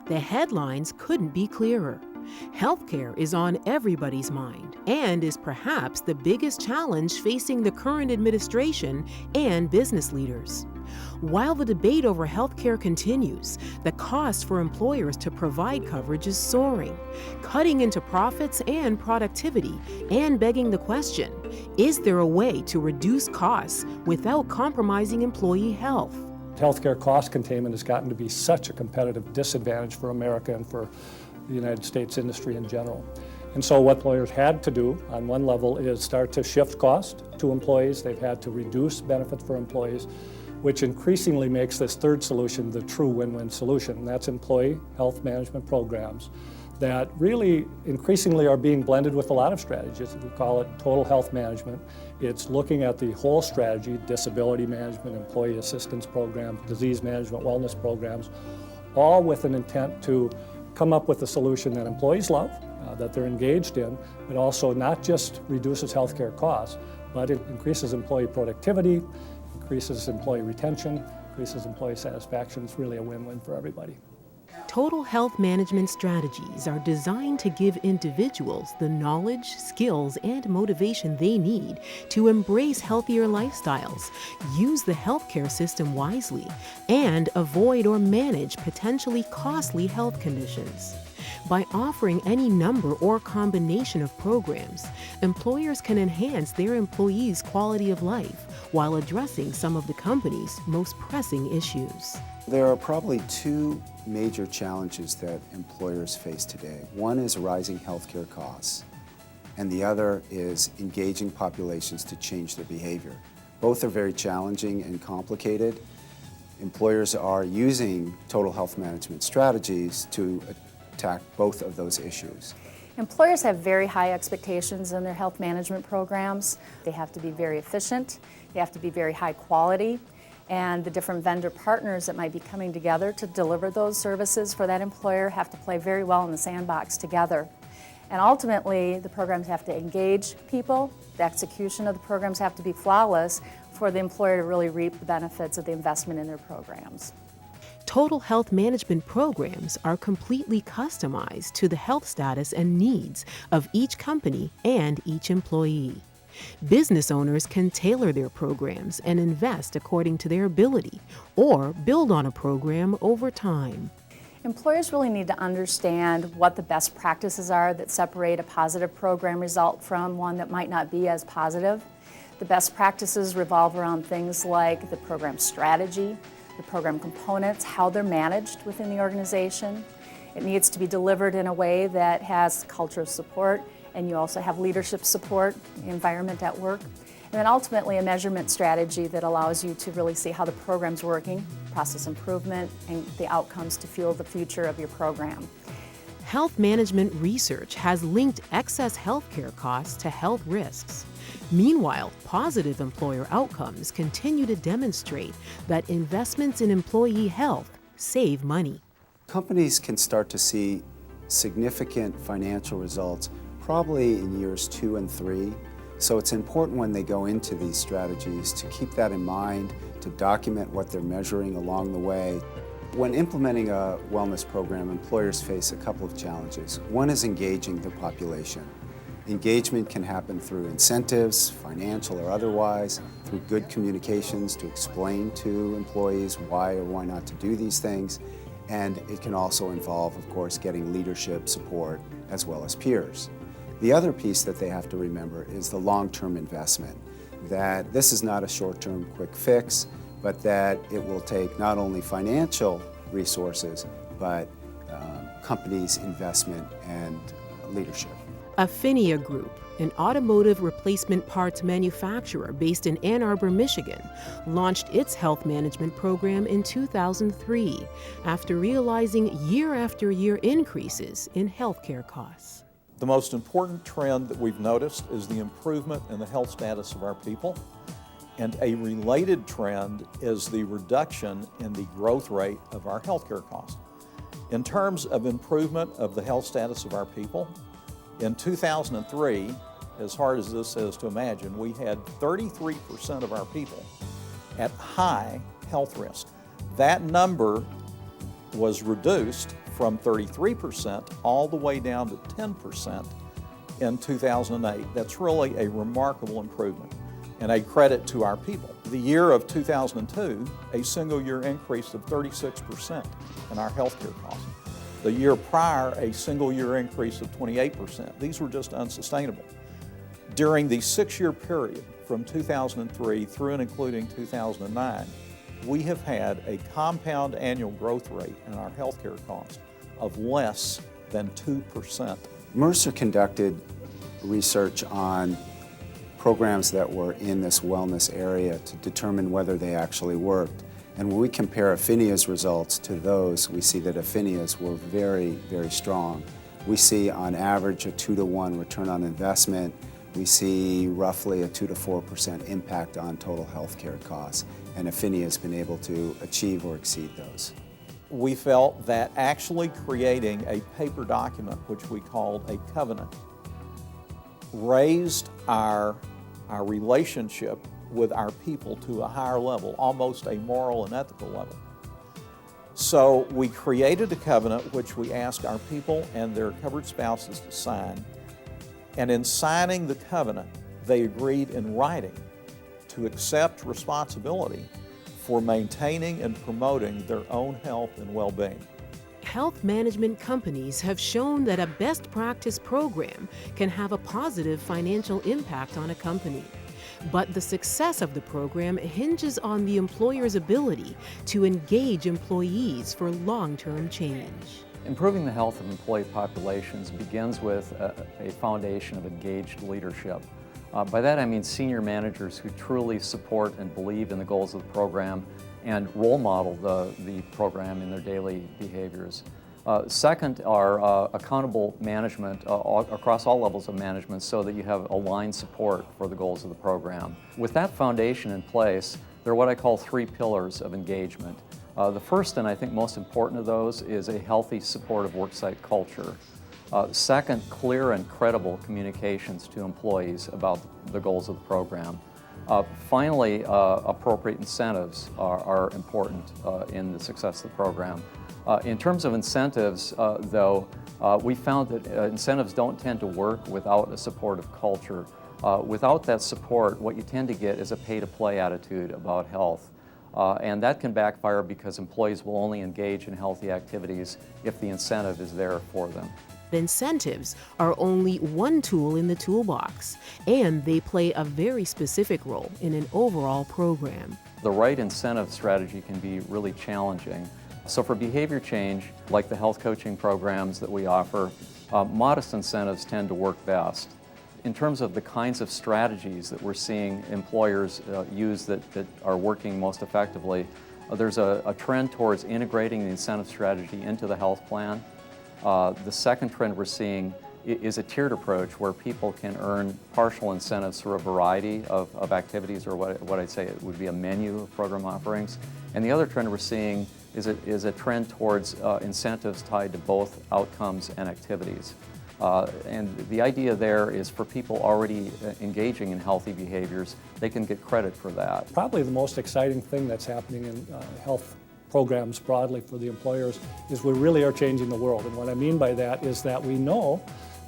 The headlines couldn't be clearer. Healthcare is on everybody's mind and is perhaps the biggest challenge facing the current administration and business leaders. While the debate over healthcare continues, the cost for employers to provide coverage is soaring, cutting into profits and productivity and begging the question, is there a way to reduce costs without compromising employee health? Healthcare cost containment has gotten to be such a competitive disadvantage for America and for the United States industry in general. And so what employers had to do on one level is start to shift cost to employees. They've had to reduce benefits for employees, which increasingly makes this third solution the true win-win solution. And that's employee health management programs that really increasingly are being blended with a lot of strategies. We call it total health management. It's looking at the whole strategy, disability management, employee assistance programs, disease management, wellness programs, all with an intent to come up with a solution that employees love, that they're engaged in, but also not just reduces healthcare costs, but it increases employee productivity, increases employee retention, increases employee satisfaction. It's really a win-win for everybody. Total health management strategies are designed to give individuals the knowledge, skills, and motivation they need to embrace healthier lifestyles, use the healthcare system wisely, and avoid or manage potentially costly health conditions. By offering any number or combination of programs, employers can enhance their employees' quality of life while addressing some of the company's most pressing issues. There are probably two major challenges that employers face today. One is rising healthcare costs, and the other is engaging populations to change their behavior. Both are very challenging and complicated. Employers are using total health management strategies to attack both of those issues. Employers have very high expectations in their health management programs. They have to be very efficient, they have to be very high quality, and the different vendor partners that might be coming together to deliver those services for that employer have to play very well in the sandbox together. And ultimately, the programs have to engage people, the execution of the programs have to be flawless for the employer to really reap the benefits of the investment in their programs. Total health management programs are completely customized to the health status and needs of each company and each employee. Business owners can tailor their programs and invest according to their ability or build on a program over time. Employers really need to understand what the best practices are that separate a positive program result from one that might not be as positive. The best practices revolve around things like the program strategy, the program components, how they're managed within the organization. It needs to be delivered in a way that has culture of support, and you also have leadership support, the environment at work, and then ultimately a measurement strategy that allows you to really see how the program's working, process improvement, and the outcomes to fuel the future of your program. Health management research has linked excess healthcare costs to health risks. Meanwhile, positive employer outcomes continue to demonstrate that investments in employee health save money. Companies can start to see significant financial results probably in years 2 and 3. So it's important when they go into these strategies to keep that in mind, to document what they're measuring along the way. When implementing a wellness program, employers face a couple of challenges. One is engaging the population. Engagement can happen through incentives, financial or otherwise, through good communications to explain to employees why or why not to do these things. And it can also involve, of course, getting leadership support as well as peers. The other piece that they have to remember is the long-term investment, that this is not a short-term quick fix, but that it will take not only financial resources, but companies' investment and leadership. Affinia Group, an automotive replacement parts manufacturer based in Ann Arbor, Michigan, launched its health management program in 2003 after realizing year after year increases in healthcare costs. The most important trend that we've noticed is the improvement in the health status of our people. And a related trend is the reduction in the growth rate of our healthcare costs. In terms of improvement of the health status of our people, in 2003, as hard as this is to imagine, we had 33% of our people at high health risk. That number was reduced from 33% all the way down to 10% in 2008. That's really a remarkable improvement and a credit to our people. The year of 2002, a single year increase of 36% in our healthcare costs. The year prior, a single year increase of 28%. These were just unsustainable. During the 6-year period from 2003 through and including 2009, we have had a compound annual growth rate in our healthcare costs of less than 2%. Mercer conducted research on programs that were in this wellness area to determine whether they actually worked. And when we compare Affinia's results to those, we see that Affinia's were very, very strong. We see on average a 2-to-1 return on investment. We see roughly a 2 to 4% impact on total health care costs. And Affinia's been able to achieve or exceed those. We felt that actually creating a paper document, which we called a covenant, raised our relationship with our people to a higher level, almost a moral and ethical level. So we created a covenant which we asked our people and their covered spouses to sign. And in signing the covenant, they agreed in writing to accept responsibility for maintaining and promoting their own health and well-being. Health management companies have shown that a best practice program can have a positive financial impact on a company. But the success of the program hinges on the employer's ability to engage employees for long-term change. Improving the health of employee populations begins with a foundation of engaged leadership. By that I mean senior managers who truly support and believe in the goals of the program and role model the program in their daily behaviors. Second are accountable management across all levels of management so that you have aligned support for the goals of the program. With that foundation in place, there are what I call 3 pillars of engagement. The first and I think most important of those is a healthy, supportive worksite culture. Second, clear and credible communications to employees about the goals of the program. Finally, appropriate incentives are important in the success of the program. In terms of incentives, though, we found that incentives don't tend to work without a supportive culture. Without that support, what you tend to get is a pay-to-play attitude about health. And that can backfire because employees will only engage in healthy activities if the incentive is there for them. Incentives are only one tool in the toolbox, and they play a very specific role in an overall program. The right incentive strategy can be really challenging. So for behavior change, like the health coaching programs that we offer, modest incentives tend to work best. In terms of the kinds of strategies that we're seeing employers use that are working most effectively, there's a trend towards integrating the incentive strategy into the health plan. The second trend we're seeing is a tiered approach where people can earn partial incentives through a variety of activities, or what I'd say it would be a menu of program offerings. And the other trend we're seeing is a trend towards incentives tied to both outcomes and activities. And the idea there is for people already engaging in healthy behaviors, they can get credit for that. Probably the most exciting thing that's happening in health programs broadly for the employers is we really are changing the world. And what I mean by that is that we know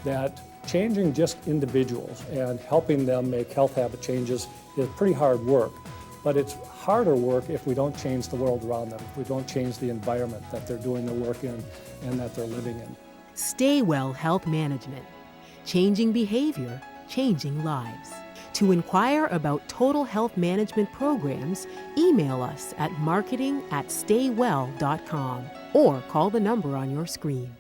that changing just individuals and helping them make health habit changes is pretty hard work. But it's harder work if we don't change the world around them, if we don't change the environment that they're doing their work in and that they're living in. Stay Well Health Management. Changing behavior, changing lives. To inquire about total health management programs, email us at marketing@staywell.com or call the number on your screen.